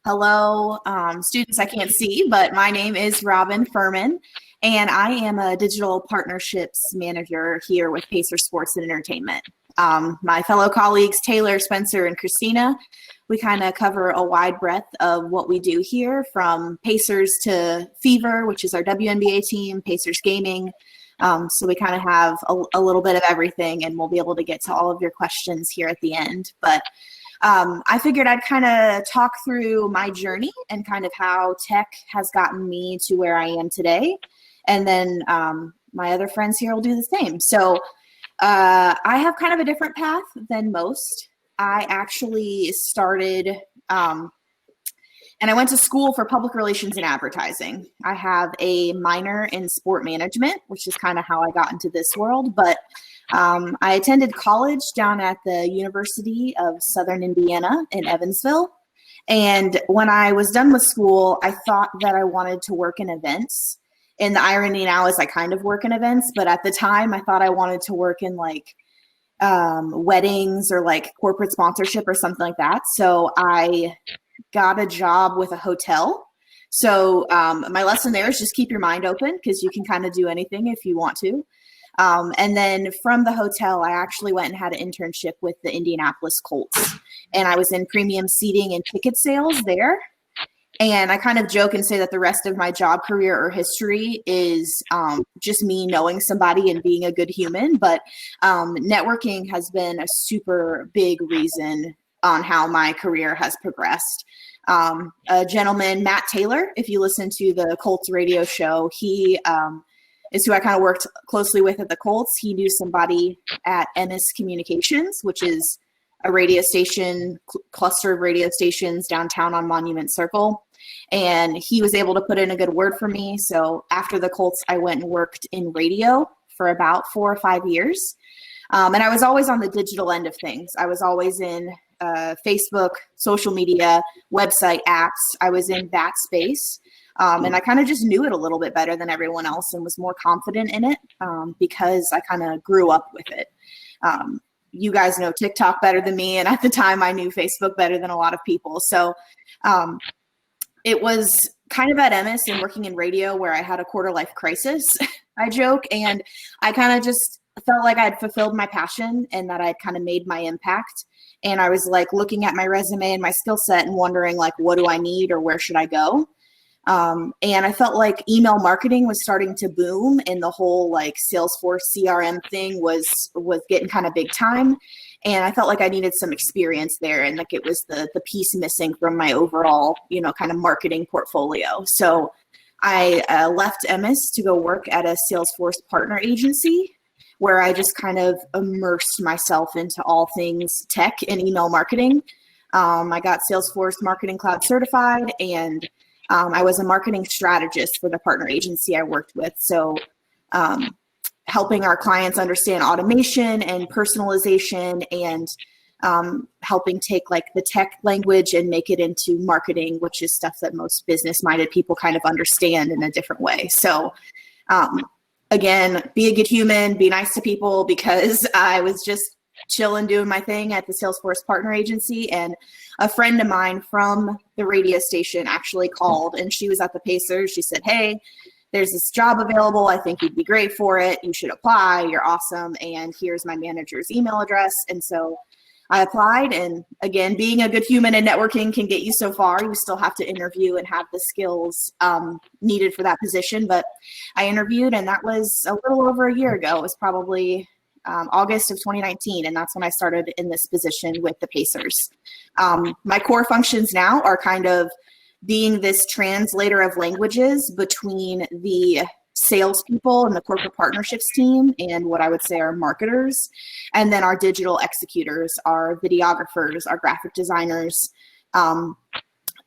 Hello, students I can't see, but my name is Robin Furman, and I am a digital partnerships manager here with Pacer Sports and Entertainment. My fellow colleagues, Taylor, Spencer, and Christina, we kind of cover a wide breadth of what we do here, from Pacers to Fever, which is our WNBA team, Pacers Gaming. So we kind of have a little bit of everything, and we'll be able to get to all of your questions here at the end. But I figured I'd kind of talk through my journey and kind of how tech has gotten me to where I am today. And then my other friends here will do the same. So I have kind of a different path than most. I actually started, and I went to school for public relations and advertising. I have a minor in sport management, which is kind of how I got into this world. But I attended college down at the University of Southern Indiana in Evansville. And when I was done with school, I thought that I wanted to work in events. And the irony now is I kind of work in events, but at the time I thought I wanted to work in like weddings or like corporate sponsorship or something like that. So I got a job with a hotel. So my lesson there is just keep your mind open, because you can kind of do anything if you want to. And then from the hotel, I actually went and had an internship with the Indianapolis Colts. And I was in premium seating and ticket sales there. And I kind of joke and say that the rest of my job career or history is just me knowing somebody and being a good human. But networking has been a super big reason on how my career has progressed. A gentleman, Matt Taylor, if you listen to the Colts radio show, he is who I kind of worked closely with at the Colts. He knew somebody at Ennis Communications, which is a radio station, cluster of radio stations downtown on Monument Circle. And he was able to put in a good word for me. So after the Colts, I went and worked in radio for about 4 or 5 years. And I was always on the digital end of things. I was always in Facebook, social media, website apps. I was in that space. And I kind of just knew it a little bit better than everyone else and was more confident in it because I kind of grew up with it. You guys know TikTok better than me. And at the time I knew Facebook better than a lot of people. So it was kind of at Emmis and working in radio where I had a quarter life crisis, I joke. And I kind of just felt like I'd fulfilled my passion and that I'd kind of made my impact. And I was like looking at my resume and my skill set and wondering like, what do I need or where should I go? And I felt like email marketing was starting to boom, and the whole like Salesforce CRM thing was getting kind of big time. And I felt like I needed some experience there, and like it was the piece missing from my overall, kind of marketing portfolio. So I left Emmis to go work at a Salesforce partner agency, where I just kind of immersed myself into all things tech and email marketing. I got Salesforce Marketing Cloud certified, and I was a marketing strategist for the partner agency I worked with. So helping our clients understand automation and personalization, and helping take like the tech language and make it into marketing, which is stuff that most business-minded people kind of understand in a different way. So again, be a good human, be nice to people, because I was just chilling, doing my thing at the Salesforce partner agency. And a friend of mine from the radio station actually called, and she was at the Pacers. She said, "Hey, there's this job available. I think you'd be great for it. You should apply. You're awesome. And here's my manager's email address." And so I applied. And again, being a good human and networking can get you so far. You still have to interview and have the skills needed for that position. But I interviewed, and that was a little over a year ago. It was probably August of 2019. And that's when I started in this position with the Pacers. My core functions now are kind of being this translator of languages between the salespeople and the corporate partnerships team and what I would say are marketers, and then our digital executors, our videographers, our graphic designers,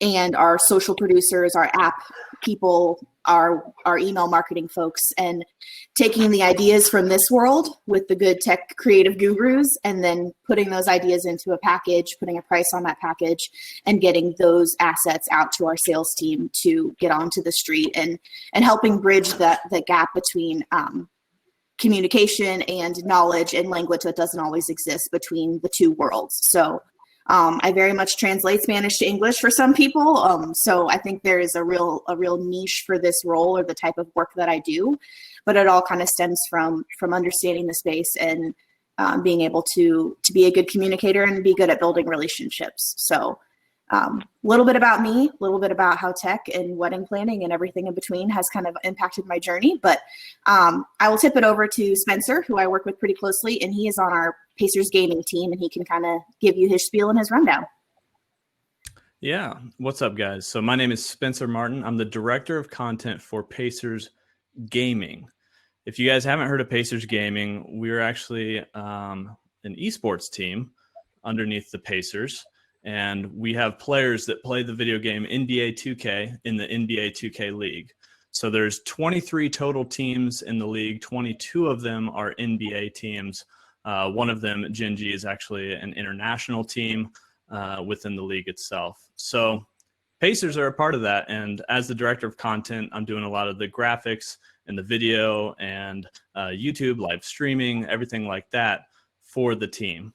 and our social producers, our app people, our email marketing folks, and taking the ideas from this world with the good tech creative gurus, and then putting those ideas into a package, putting a price on that package, and getting those assets out to our sales team to get onto the street, and helping bridge the gap between communication and knowledge and language that doesn't always exist between the two worlds. So I very much translate Spanish to English for some people. So I think there is a real niche for this role or the type of work that I do, but it all kind of stems from understanding the space and being able to be a good communicator and be good at building relationships. So a little bit about me, a little bit about how tech and wedding planning and everything in between has kind of impacted my journey. But I will tip it over to Spencer, who I work with pretty closely, and he is on our Pacers gaming team, and he can kind of give you his spiel and his rundown. Yeah. What's up, guys? So my name is Spencer Martin. I'm the director of content for Pacers Gaming. If you guys haven't heard of Pacers Gaming, we're actually an esports team underneath the Pacers. And we have players that play the video game NBA 2K in the NBA 2K League. So there's 23 total teams in the league. 22 of them are NBA teams. One of them, Genji, is actually an international team within the league itself. So Pacers are a part of that. And as the director of content, I'm doing a lot of the graphics and the video and YouTube, live streaming, everything like that for the team.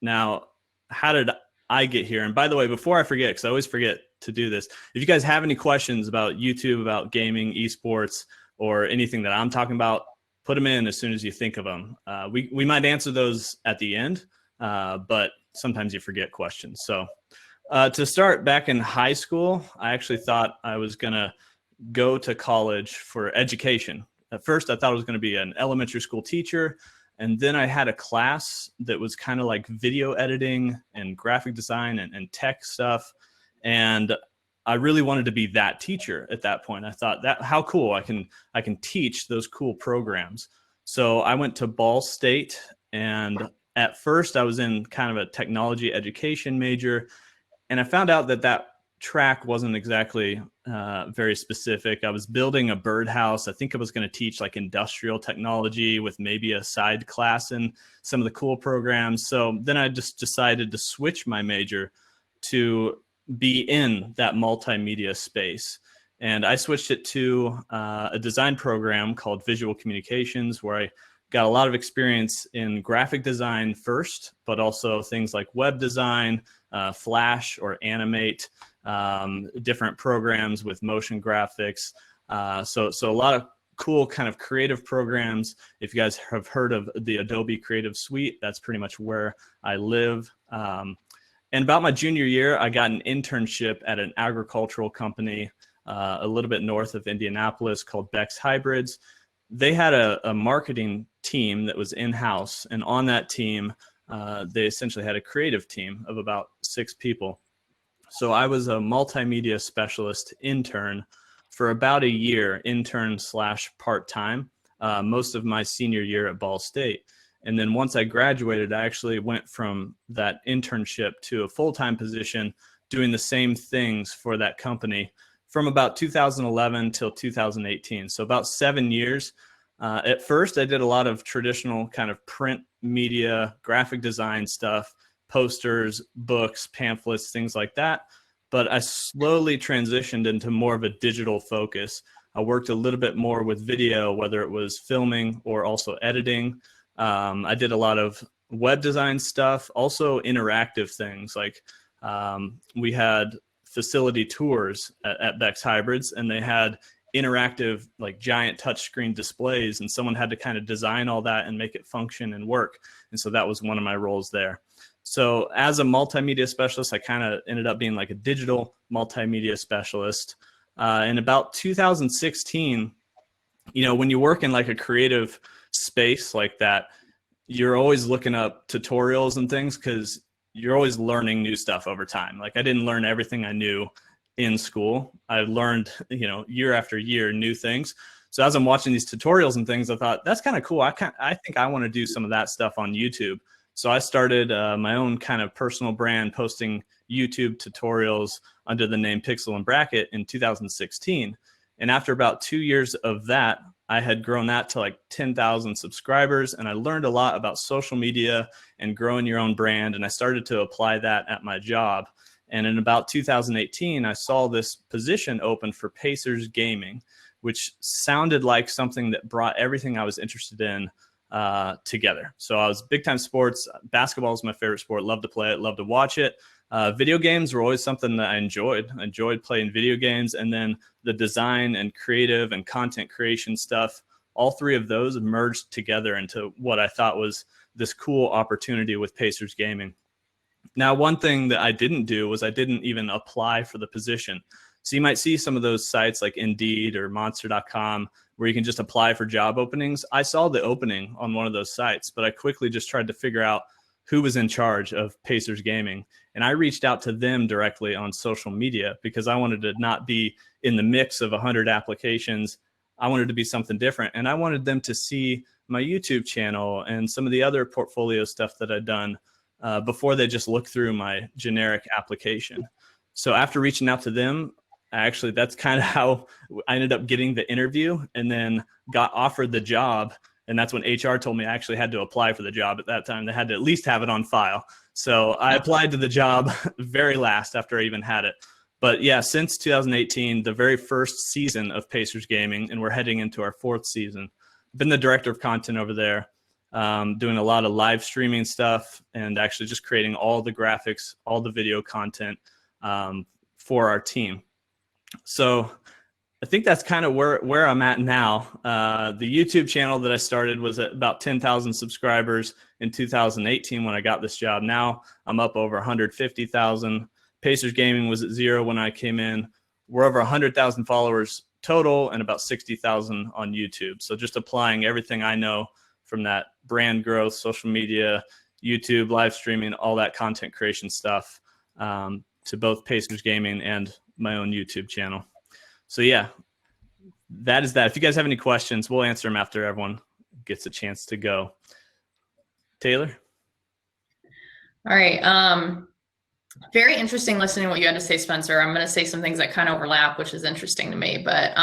Now, how did I get here? And by the way, before I forget, because I always forget to do this, if you guys have any questions about YouTube, about gaming, esports, or anything that I'm talking about, put them in as soon as you think of them. We might answer those at the end, but sometimes you forget questions. So to start, back in high school, I actually thought I was going to go to college for education. At first, I thought I was going to be an elementary school teacher. And then I had a class that was kind of like video editing and graphic design and tech stuff. And I really wanted to be that teacher at that point. I thought, that how cool, I can teach those cool programs. So I went to Ball State, and at first I was in kind of a technology education major, and I found out that track wasn't exactly very specific. I was building a birdhouse. I think I was going to teach like industrial technology with maybe a side class in some of the cool programs. So then I just decided to switch my major to be in that multimedia space. And I switched it to a design program called Visual Communications, where I got a lot of experience in graphic design first, but also things like web design, Flash or Animate, different programs with motion graphics. So a lot of cool kind of creative programs. If you guys have heard of the Adobe Creative Suite, that's pretty much where I live. And about my junior year, I got an internship at an agricultural company a little bit north of Indianapolis called Beck's Hybrids. They had a marketing team that was in-house, and on that team, they essentially had a creative team of about 6 people. So I was a multimedia specialist intern for about a year, intern / part-time, most of my senior year at Ball State. And then once I graduated, I actually went from that internship to a full-time position doing the same things for that company from about 2011 till 2018. So about 7 years. At first, I did a lot of traditional kind of print media, graphic design stuff, posters, books, pamphlets, things like that. But I slowly transitioned into more of a digital focus. I worked a little bit more with video, whether it was filming or also editing. I did a lot of web design stuff, also interactive things. Like we had facility tours at Beck's Hybrids, and they had interactive, like giant touchscreen displays, and someone had to kind of design all that and make it function and work. And so that was one of my roles there. So as a multimedia specialist, I kind of ended up being like a digital multimedia specialist. In about 2016, when you work in like a creative space like that, you're always looking up tutorials and things because you're always learning new stuff over time. Like I didn't learn everything I knew in school. I learned, year after year, new things. So as I'm watching these tutorials and things, I thought that's kind of cool. I think I want to do some of that stuff on YouTube. So I started my own kind of personal brand, posting YouTube tutorials under the name Pixel and Bracket in 2016. And after about 2 years of that, I had grown that to like 10,000 subscribers, and I learned a lot about social media and growing your own brand. And I started to apply that at my job. And in about 2018, I saw this position open for Pacers Gaming, which sounded like something that brought everything I was interested in together. So I was big time sports. Basketball is my favorite sport. Love to play it. Love to watch it. Video games were always something that I enjoyed. I enjoyed playing video games, and then the design and creative and content creation stuff. All three of those merged together into what I thought was this cool opportunity with Pacers Gaming. Now, one thing that I didn't do was I didn't even apply for the position. So you might see some of those sites like Indeed or Monster.com where you can just apply for job openings. I saw the opening on one of those sites, but I quickly just tried to figure out who was in charge of Pacers Gaming. And I reached out to them directly on social media because I wanted to not be in the mix of 100 applications. I wanted to be something different. And I wanted them to see my YouTube channel and some of the other portfolio stuff that I'd done before they just look through my generic application. So after reaching out to them, actually, that's kind of how I ended up getting the interview and then got offered the job. And that's when HR told me I actually had to apply for the job at that time. They had to at least have it on file. So I applied to the job very last after I even had it. But yeah, since 2018, the very first season of Pacers Gaming, and we're heading into our fourth season, been the director of content over there, doing a lot of live streaming stuff and actually just creating all the graphics, all the video content for our team. So I think that's kind of where I'm at now. The YouTube channel that I started was at about 10,000 subscribers in 2018 when I got this job. Now I'm up over 150,000. Pacers Gaming was at 0 when I came in. We're over 100,000 followers total and about 60,000 on YouTube. So just applying everything I know from that brand growth, social media, YouTube, live streaming, all that content creation stuff to both Pacers Gaming and my own YouTube channel. So yeah, that is that. If you guys have any questions, we'll answer them after everyone gets a chance to go. Taylor? All right. Very interesting listening to what you had to say, Spencer. I'm going to say some things that kind of overlap, which is interesting to me. But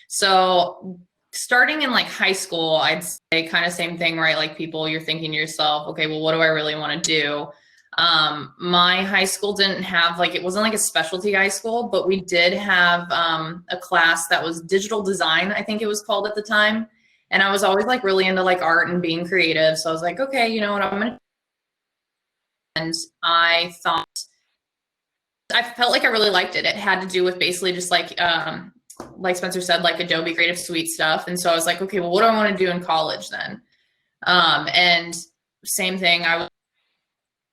so starting in like high school, I'd say kind of same thing, right? Like people, you're thinking to yourself, okay, well, what do I really want to do? My high school didn't have it wasn't like a specialty high school, but we did have a class that was digital design, I think it was called at the time. And I was always like really into like art and being creative. So I was like, okay, you know what, I'm going to. And I felt like I really liked it. It had to do with basically just like Spencer said, like Adobe Creative Suite stuff. And so I was like, okay, well, what do I want to do in college then? And same thing, I was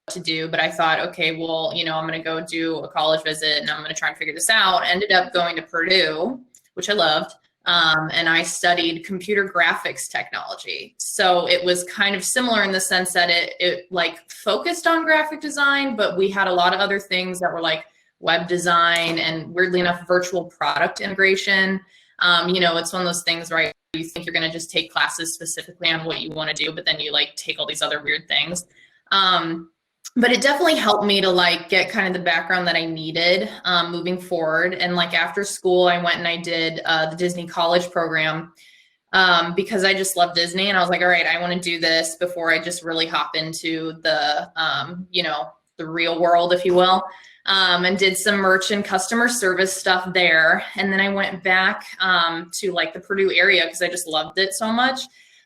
to do, but I thought, okay, well, you know, I'm going to go do a college visit and I'm going to try and figure this out. Ended up going to Purdue, which I loved. And I studied computer graphics technology. So it was kind of similar in the sense that it like focused on graphic design, but we had a lot of other things that were like web design and weirdly enough, virtual product integration. You know, it's one of those things, right? You think you're going to just take classes specifically on what you want to do, but then you like take all these other weird things. But it definitely helped me to like get kind of the background that I needed moving forward. And like after school, I went and I did the Disney college program because I just love Disney. And I was like, all right, I want to do this before I just really hop into the, you know, the real world, if you will, and did some merch and customer service stuff there. And then I went back to like the Purdue area because I just loved it so much.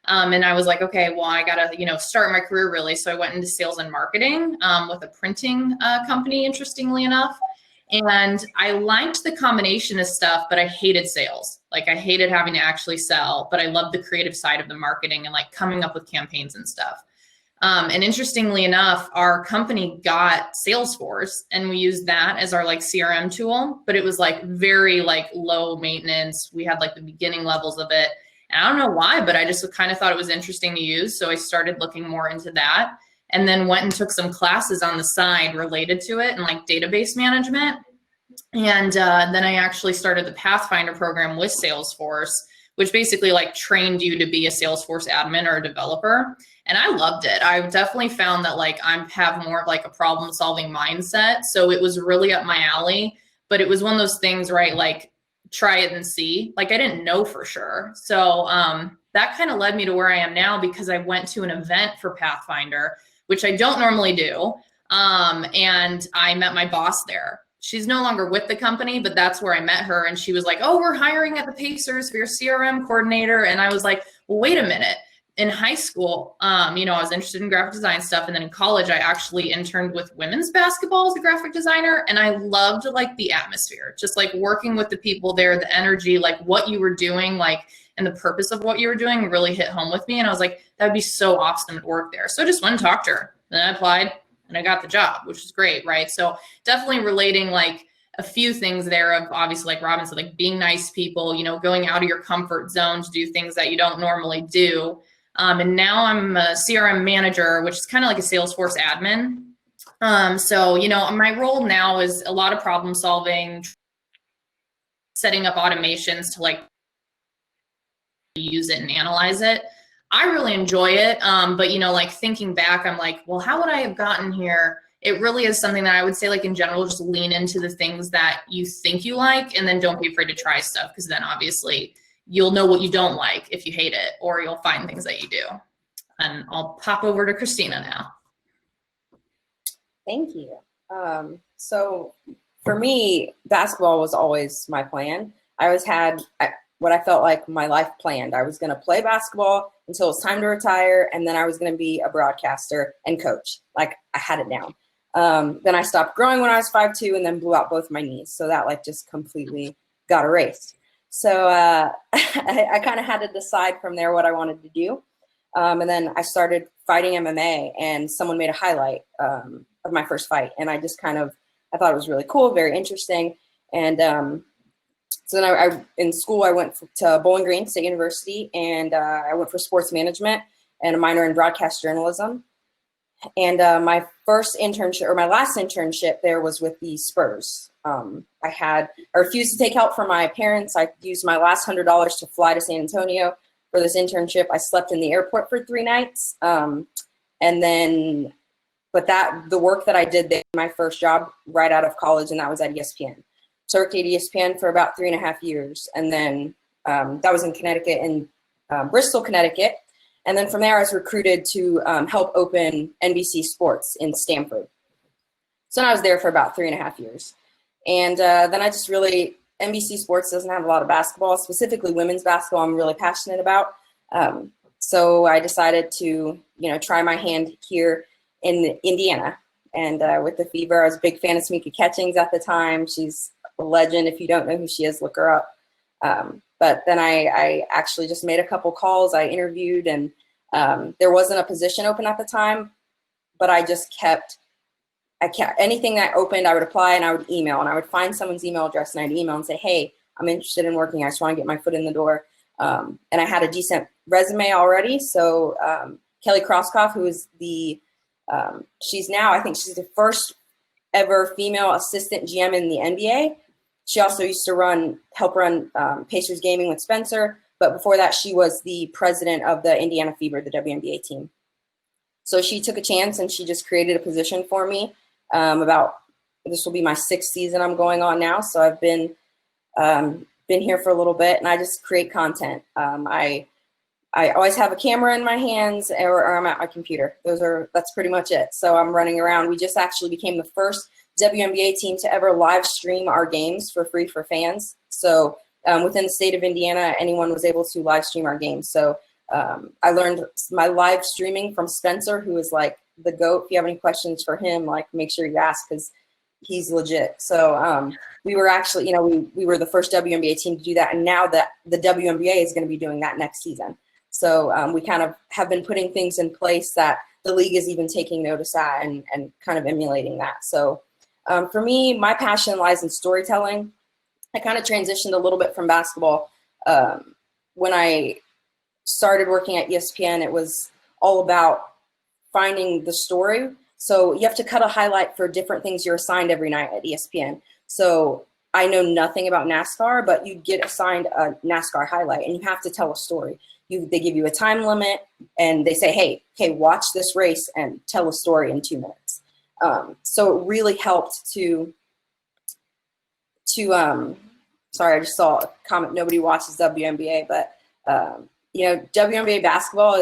And I was like, okay, well, I gotta, you know, start my career really. So I went into sales and marketing with a printing company, interestingly enough. And I liked the combination of stuff, but I hated sales. Like I hated having to actually sell, but I loved the creative side of the marketing and like coming up with campaigns and stuff. And interestingly enough, our company got Salesforce and we used that as our like CRM tool, but it was like very like low maintenance. We had like the beginning levels of it. And I don't know why, but I just kind of thought it was interesting to use. So I started looking more into that and then went and took some classes on the side related to it and like database management. And then I actually started the Pathfinder program with Salesforce, which basically like trained you to be a Salesforce admin or a developer. And I loved it. I definitely found that like I have more of like a problem solving mindset. So it was really up my alley, but it was one of those things, right? Like try it and see. Like I didn't know for sure. So that kind of led me to where I am now because I went to an event for Pathfinder, which I don't normally do. And I met my boss there. She's no longer with the company, but that's where I met her. And she was like, oh, we're hiring at the Pacers for your CRM coordinator. And I was like, well, wait a minute. in high school, you know, I was interested in graphic design stuff. And then in college, I actually interned with women's basketball as a graphic designer. And I loved like the atmosphere, just like working with the people there, the energy, like what you were doing, like, and the purpose of what you were doing really hit home with me. And I was like, that'd be so awesome to work there. So I just went and talked to her. Then I applied and I got the job, which is great, right? So definitely relating like a few things there of obviously like Robin said, like being nice people, you know, going out of your comfort zone to do things that you don't normally do. And now I'm a CRM manager, which is kind of like a Salesforce admin. So, you know, my role now is a lot of problem solving, setting up automations to like use it and analyze it. I really enjoy it. But, you know, like thinking back, I'm like, well, how would I have gotten here? It really is something that I would say, like in general, just lean into the things that you think you like, and then don't be afraid to try stuff, because then obviously you'll know what you don't like if you hate it, or you'll find things that you do. And I'll pop over to Christina now. Thank you. So for me, basketball was always my plan. I always had what I felt like my life planned. I was going to play basketball until it's time to retire, and then I was going to be a broadcaster and coach. Like, I had it down. Then I stopped growing when I was 5'2", and then blew out both my knees. So that like just completely got erased. So I kind of had to decide from there what I wanted to do. And then I started fighting MMA, and someone made a highlight of my first fight. And I just I thought it was really cool, very interesting. And so then in school, I went to Bowling Green State University, and I went for sports management and a minor in broadcast journalism. And my first internship, or my last internship there, was with the Spurs. I refused to take help from my parents. I used my last $100 to fly to San Antonio for this internship. I slept in the airport for 3 nights. And then, the work that I did there, my first job right out of college, and that was at ESPN. So I worked at ESPN for about 3.5 years. And then that was in Connecticut, in Bristol, Connecticut. And then from there, I was recruited to help open NBC Sports in Stamford. So I was there for about 3.5 years. And then I just really, NBC Sports doesn't have a lot of basketball, specifically women's basketball I'm really passionate about. So I decided to, try my hand here in Indiana. And with the Fever, I was a big fan of Tamika Catchings at the time. She's a legend. If you don't know who she is, look her up. But then I actually just made a couple calls. I interviewed, and there wasn't a position open at the time, but I just kept anything that opened, I would apply and I would email, and I would find someone's email address and I'd email and say, hey, I'm interested in working. I just want to get my foot in the door. And I had a decent resume already. So Kelly Krauskopf, who is she's now, I think she's the first ever female assistant GM in the NBA. She also used to help run Pacers Gaming with Spencer. But before that, she was the president of the Indiana Fever, the WNBA team. So she took a chance and she just created a position for me. This will be my 6th season I'm going on now. So I've been here for a little bit, and I just create content. I always have a camera in my hands, or I'm at my computer. That's pretty much it. So I'm running around. We just actually became the first WNBA team to ever live stream our games for free for fans. So within the state of Indiana, anyone was able to live stream our games. So I learned my live streaming from Spencer, who is like the GOAT. If you have any questions for him, like, make sure you ask, because he's legit. So we were actually, we were the first WNBA team to do that. And now that the WNBA is going to be doing that next season. So we kind of have been putting things in place that the league is even taking notice at, and kind of emulating that. So for me, my passion lies in storytelling. I kind of transitioned a little bit from basketball. When I started working at ESPN, it was all about finding the story. So you have to cut a highlight for different things you're assigned every night at ESPN. So I know nothing about NASCAR, but you get assigned a NASCAR highlight, and you have to tell a story. They give you a time limit, and they say, hey, watch this race and tell a story in 2 minutes. So it really helped to sorry, I just saw a comment, nobody watches WNBA, but WNBA basketball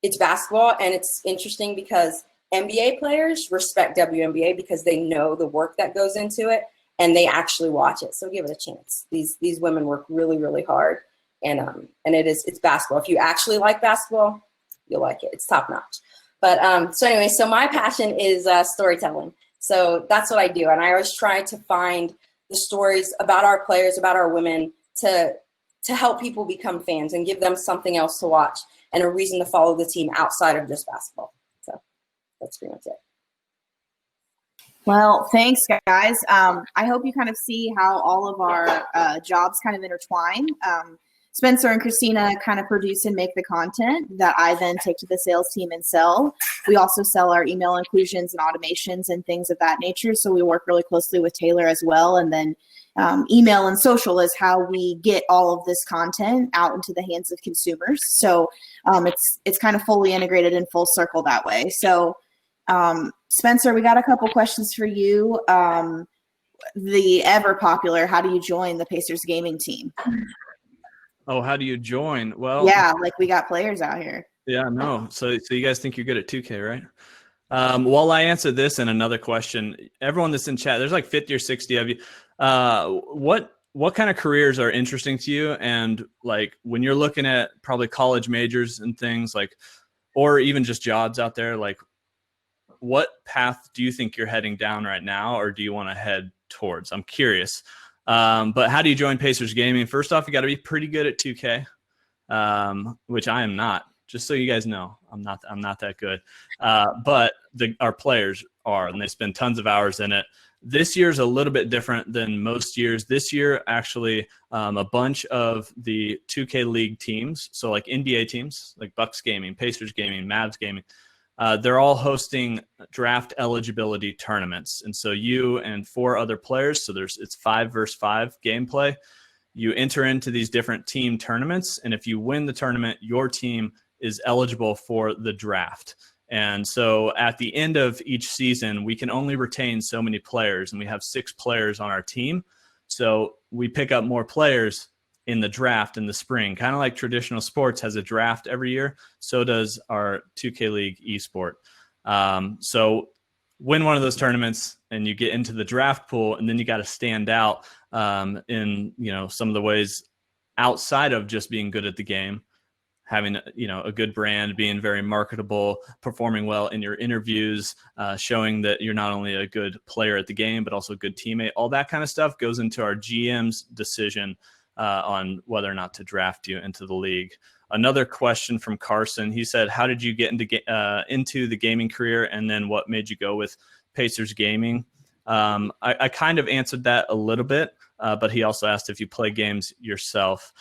it's basketball, and it's interesting because NBA players respect WNBA because they know the work that goes into it, and they actually watch it. So give it a chance. These women work really, really hard, and it's basketball. If you actually like basketball, you'll like it. It's top notch. But so anyway, so my passion is storytelling. So that's what I do, and I always try to find the stories about our players, about our women, to help people become fans and give them something else to watch and a reason to follow the team outside of just basketball. So that's pretty much it. Well, thanks, guys. I hope you kind of see how all of our jobs kind of intertwine. Spencer and Christina kind of produce and make the content that I then take to the sales team and sell. We also sell our email inclusions and automations and things of that nature. So we work really closely with Taylor as well. And then email and social is how we get all of this content out into the hands of consumers. So it's kind of fully integrated and full circle that way. So Spencer, we got a couple questions for you. The ever popular, how do you join the Pacers gaming team? Oh, how do you join? Well, yeah, like we got players out here. Yeah, no. So you guys think you're good at 2K, right? While I answer this and another question, everyone that's in chat, there's like 50 or 60 of you. What kind of careers are interesting to you? And like when you're looking at probably college majors and things like, or even just jobs out there, like what path do you think you're heading down right now, or do you want to head towards? I'm curious. But how do you join Pacers Gaming? First off, you got to be pretty good at 2K, which I am not. Just so you guys know, I'm not that good. But our players are, and they spend tons of hours in it. This year's a little bit different than most years. This year, actually, a bunch of the 2K League teams, so like NBA teams, like Bucks Gaming, Pacers Gaming, Mavs Gaming, they're all hosting draft eligibility tournaments. And so you and 4 other players, so it's 5 versus 5 gameplay. You enter into these different team tournaments, and if you win the tournament, your team is eligible for the draft. And so at the end of each season, we can only retain so many players, and we have 6 players on our team. So we pick up more players in the draft in the spring, kind of like traditional sports has a draft every year. So does our 2K League esport. So win one of those tournaments and you get into the draft pool, and then you got to stand out in, some of the ways outside of just being good at the game, having, a good brand, being very marketable, performing well in your interviews, showing that you're not only a good player at the game, but also a good teammate. All that kind of stuff goes into our GM's decision on whether or not to draft you into the league. Another question from Carson. He said, how did you get into the gaming career, and then what made you go with Pacers Gaming? I kind of answered that a little bit, but he also asked if you play games yourself.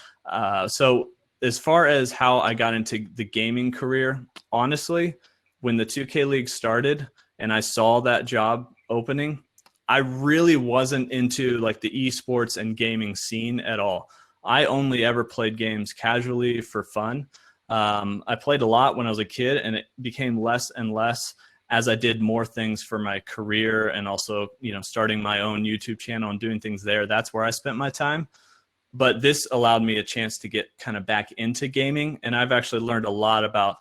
So as far as how I got into the gaming career, honestly, when the 2K League started and I saw that job opening, I really wasn't into like the esports and gaming scene at all. I only ever played games casually for fun. I played a lot when I was a kid, and it became less and less as I did more things for my career, and also, starting my own YouTube channel and doing things there. That's where I spent my time. But this allowed me a chance to get kind of back into gaming. And I've actually learned a lot about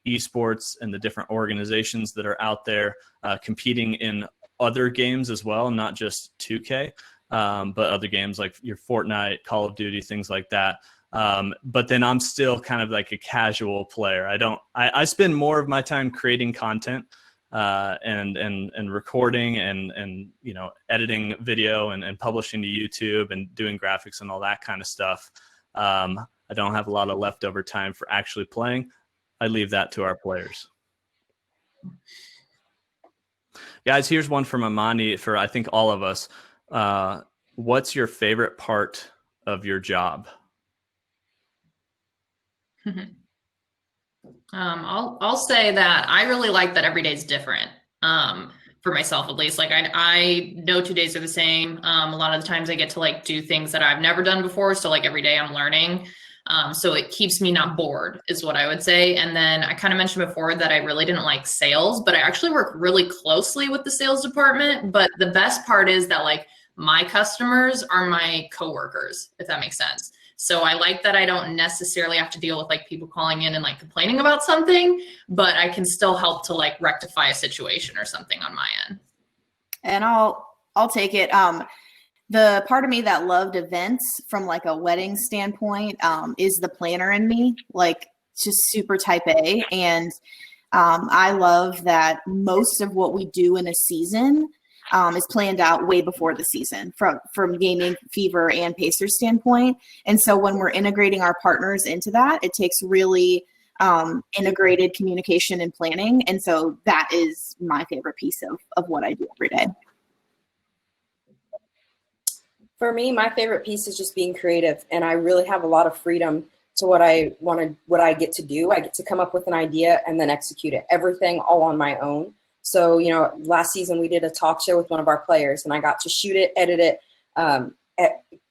esports and the different organizations that are out there competing in other games as well, not just 2K, but other games like your Fortnite, Call of Duty, things like that. But then I'm still kind of like a casual player. I spend more of my time creating content and recording and editing video and publishing to YouTube and doing graphics and all that kind of stuff. I don't have a lot of leftover time for actually playing. I leave that to our players. Guys, here's one from Amani for, I think, all of us. What's your favorite part of your job? I'll say that I really like that every day is different. For myself, at least. Like I know 2 days are the same. A lot of the times I get to like do things that I've never done before. So like every day I'm learning. So it keeps me not bored is what I would say. And then I kind of mentioned before that I really didn't like sales, but I actually work really closely with the sales department. But the best part is that like my customers are my coworkers, if that makes sense. So I like that I don't necessarily have to deal with like people calling in and like complaining about something, but I can still help to like rectify a situation or something on my end. And I'll take it. The part of me that loved events from like a wedding standpoint is the planner in me, like just super type A. And I love that most of what we do in a season is planned out way before the season from Gaming Fever and Pacers standpoint. And so when we're integrating our partners into that, it takes really integrated communication and planning. And so that is my favorite piece of what I do every day. For me, my favorite piece is just being creative, and I really have a lot of freedom to what I get to do. I get to come up with an idea and then execute it. Everything all on my own. So, last season we did a talk show with one of our players, and I got to shoot it, edit it,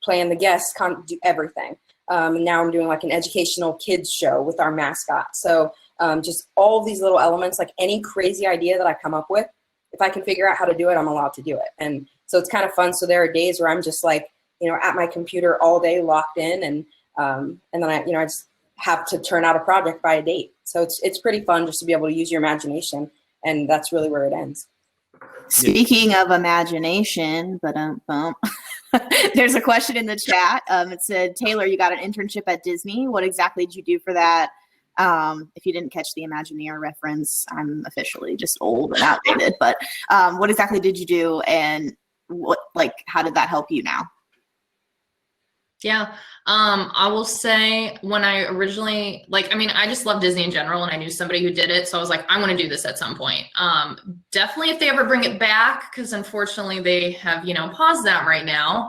plan the guests, do everything. And now I'm doing like an educational kids show with our mascot. So just all of these little elements, like any crazy idea that I come up with, if I can figure out how to do it, I'm allowed to do it. And so it's kind of fun. So there are days where I'm just like, at my computer all day locked in, and then I just have to turn out a project by a date. So it's pretty fun just to be able to use your imagination, and that's really where it ends. Speaking of imagination, there's a question in the chat. It said, Taylor, you got an internship at Disney. What exactly did you do for that? If you didn't catch the Imagineer reference, I'm officially just old and outdated. But what exactly did you do, and how did that help you now? Yeah, I will say when I originally, I just love Disney in general, and I knew somebody who did it. So I was like, I want to do this at some point. Definitely if they ever bring it back, because unfortunately they have, paused that right now.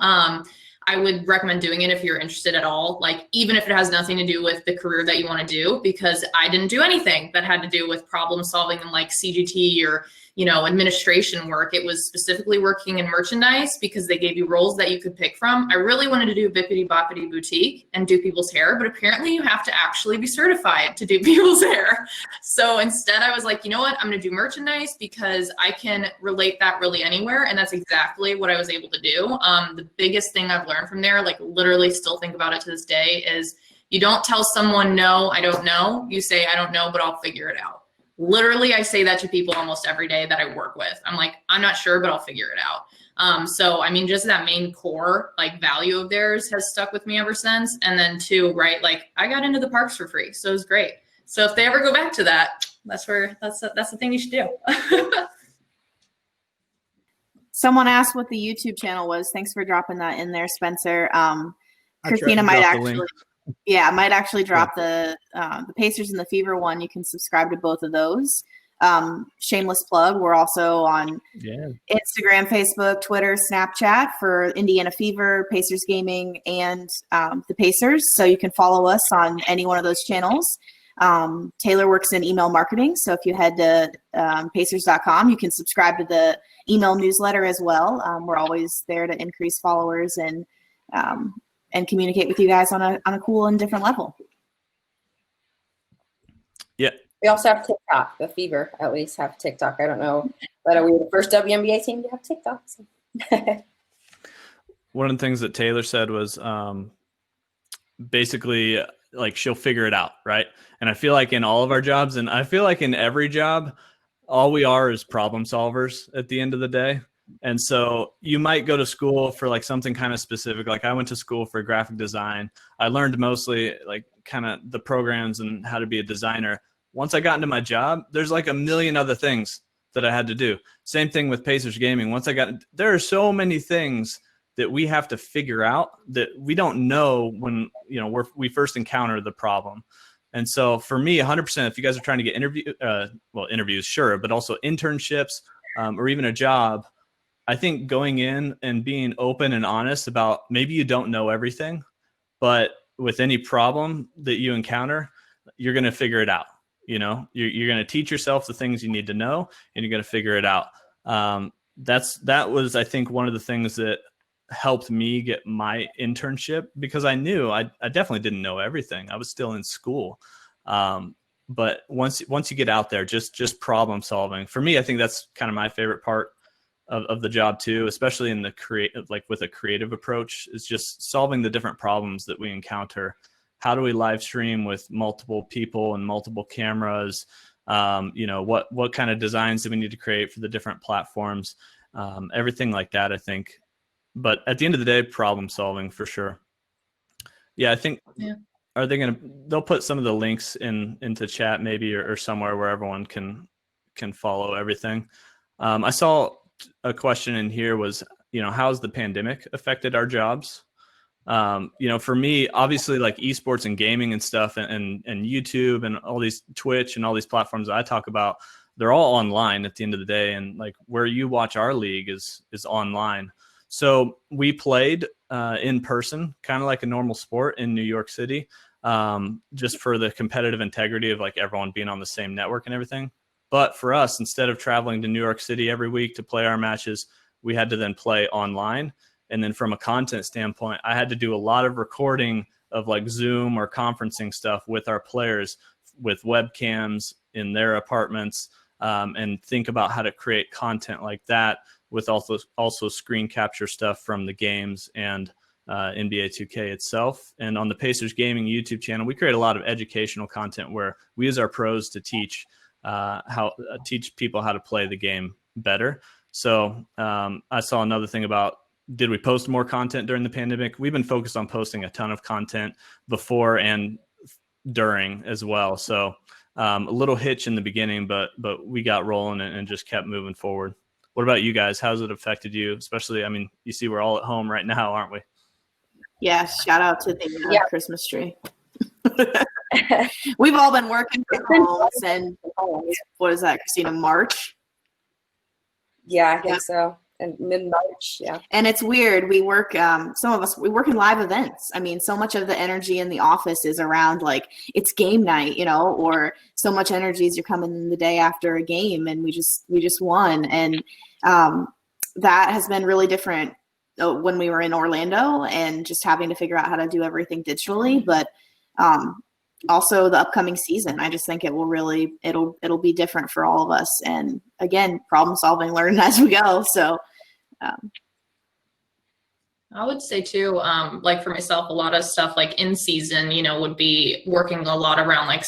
I would recommend doing it if you're interested at all, even if it has nothing to do with the career that you want to do, because I didn't do anything that had to do with problem solving and CGT or, administration work. It was specifically working in merchandise because they gave you roles that you could pick from. I really wanted to do bippity boppity boutique and do people's hair, but apparently you have to actually be certified to do people's hair. So instead I was like, you know what, I'm going to do merchandise because I can relate that really anywhere. And that's exactly what I was able to do. The biggest thing I've learned from there, literally still think about it to this day, is you don't tell someone, no, I don't know. You say, I don't know, but I'll figure it out. Literally, I say that to people almost every day that I work with. I'm like, I'm not sure, but I'll figure it out. So, just that main core, value of theirs has stuck with me ever since. And then two, right, I got into the parks for free. So it was great. So if they ever go back to that, that's the thing you should do. Someone asked what the YouTube channel was. Thanks for dropping that in there, Spencer. Christina might actually drop the Pacers and the Fever one. You can subscribe to both of those. Shameless plug. We're also on Instagram, Facebook, Twitter, Snapchat for Indiana Fever, Pacers Gaming, and the Pacers. So you can follow us on any one of those channels. Taylor works in email marketing. So if you head to pacers.com, you can subscribe to the email newsletter as well. We're always there to increase followers and communicate with you guys on a cool and different level. Yeah. We also have TikTok. The Fever at least have TikTok. I don't know, but we were the first WNBA team to have TikTok. So. One of the things that Taylor said was basically she'll figure it out, right? And I feel like in all of our jobs, and I feel like in every job, all we are is problem solvers at the end of the day. And so you might go to school for something kind of specific. I went to school for graphic design. I learned mostly kind of the programs and how to be a designer. Once I got into my job, there's a million other things that I had to do. Same thing with Pacers Gaming. There are so many things that we have to figure out that we don't know when, we first encounter the problem. And so for me, 100%, if you guys are trying to get interviews, sure, but also internships or even a job, I think going in and being open and honest about maybe you don't know everything, but with any problem that you encounter, you're going to figure it out. You're going to teach yourself the things you need to know, and you're going to figure it out. That was, I think, one of the things that helped me get my internship, because I knew I definitely didn't know everything. I was still in school. But once you get out there, just problem solving, for me, I think that's kind of my favorite part of the job too, especially in the with a creative approach, is just solving the different problems that we encounter. How do we live stream with multiple people and multiple cameras? What kind of designs do we need to create for the different platforms? Everything like that, I think, But at the end of the day, problem solving for sure. Yeah, I think. Yeah. They'll put some of the links into chat maybe or somewhere where everyone can follow everything. I saw a question in here was, how's the pandemic affected our jobs? For me, obviously, like esports and gaming and stuff and YouTube and all these Twitch and all these platforms that I talk about, they're all online at the end of the day. And like where you watch our league is online. So we played in person, kind of like a normal sport in New York City, just for the competitive integrity of like everyone being on the same network and everything. But for us, instead of traveling to New York City every week to play our matches, we had to then play online. And then from a content standpoint, I had to do a lot of recording of like Zoom or conferencing stuff with our players with webcams in their apartments, and think about how to create content like that with also screen capture stuff from the games and NBA 2K itself. And on the Pacers Gaming YouTube channel, we create a lot of educational content where we use our pros to teach people how to play the game better. So I saw another thing about, did we post more content during the pandemic? We've been focused on posting a ton of content before and during as well. So a little hitch in the beginning, but we got rolling and just kept moving forward. What about you guys? How's it affected you? Especially, I mean, you see we're all at home right now, aren't we? Yeah, shout out to the Christmas tree. We've all been working from home since, what is that, Christina, March? Yeah, I think so. And mid-March, yeah. And it's weird. We work, some of us, we work in live events. I mean, so much of the energy in the office is around like, it's game night, or so much energy as you're coming in the day after a game and we just won. And that has been really different when we were in Orlando and just having to figure out how to do everything digitally. But also the upcoming season, I just think it will really, it'll be different for all of us. And again, problem solving, learning as we go. So I would say too, like for myself, a lot of stuff like in season, would be working a lot around like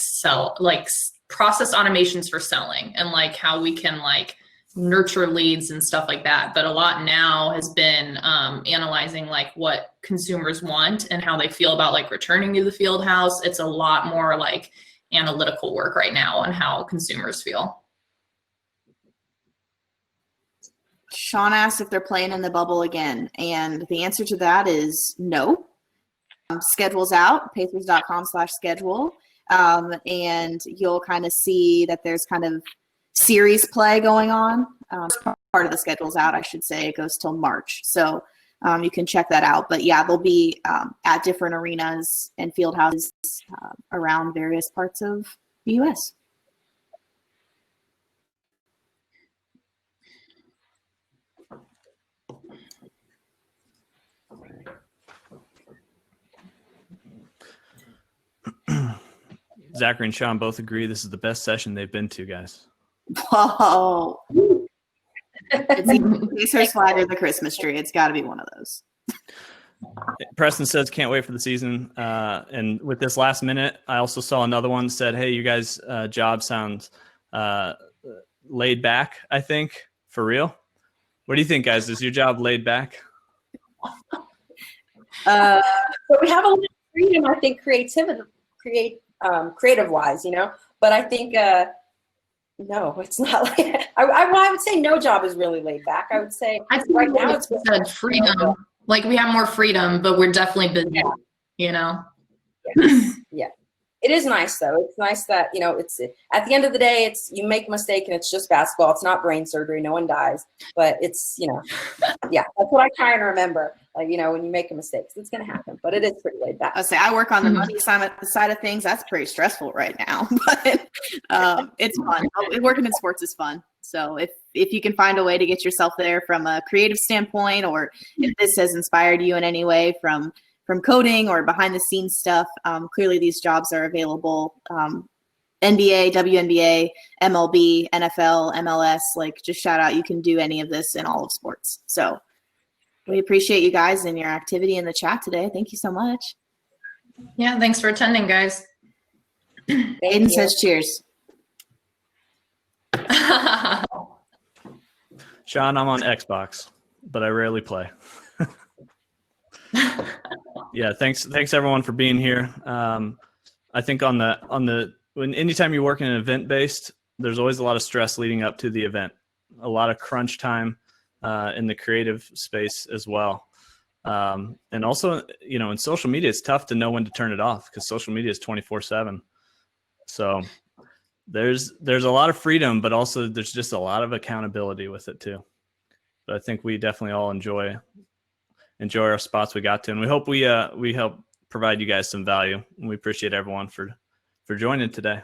process automations for selling and like how we can like nurture leads and stuff like that. But a lot now has been analyzing like what consumers want and how they feel about like returning to the field house. It's a lot more like analytical work right now on how consumers feel. Sean asked if they're playing in the bubble again. And the answer to that is no. Schedule's out, pacers.com/schedule. And you'll kind of see that there's kind of series play going on. Part of the schedule's out, I should say. It goes till March. So you can check that out. But yeah, they'll be at different arenas and field houses around various parts of the U.S. Zachary and Sean both agree this is the best session they've been to, guys. Whoa. It's either Pacers flag or the Christmas tree. It's got to be one of those. Preston says, can't wait for the season. And with this last minute, I also saw another one said, hey, you guys' job sounds laid back, I think. For real? What do you think, guys? Is your job laid back? So we have a little freedom, I think, creative wise, but I think, no, it's not like, I would say no job is really laid back. I would say right now it's said freedom. Like we have more freedom, but we're definitely busy, Yeah. Yeah. It is nice though. It's nice that, it's at the end of the day, it's, you make a mistake and it's just basketball. It's not brain surgery. No one dies, but it's, yeah, that's what I try and remember. Like, when you make a mistake, it's going to happen, but it is pretty laid back. I say I work on the money side of things. That's pretty stressful right now, but it's fun. Working in sports is fun. So if you can find a way to get yourself there from a creative standpoint, or if this has inspired you in any way from coding or behind the scenes stuff, clearly these jobs are available. NBA, WNBA, MLB, NFL, MLS, like just shout out, you can do any of this in all of sports. So we appreciate you guys and your activity in the chat today. Thank you so much. Yeah, thanks for attending, guys. Aiden says cheers. Sean, I'm on Xbox, but I rarely play. Yeah, thanks everyone for being here. I think anytime you work in an event based, there's always a lot of stress leading up to the event, a lot of crunch time in the creative space as well. And also, in social media, it's tough to know when to turn it off because social media is 24/7. So there's a lot of freedom, but also there's just a lot of accountability with it too. But I think we definitely all enjoy our spots we got to, and we hope we help provide you guys some value. And we appreciate everyone for joining today.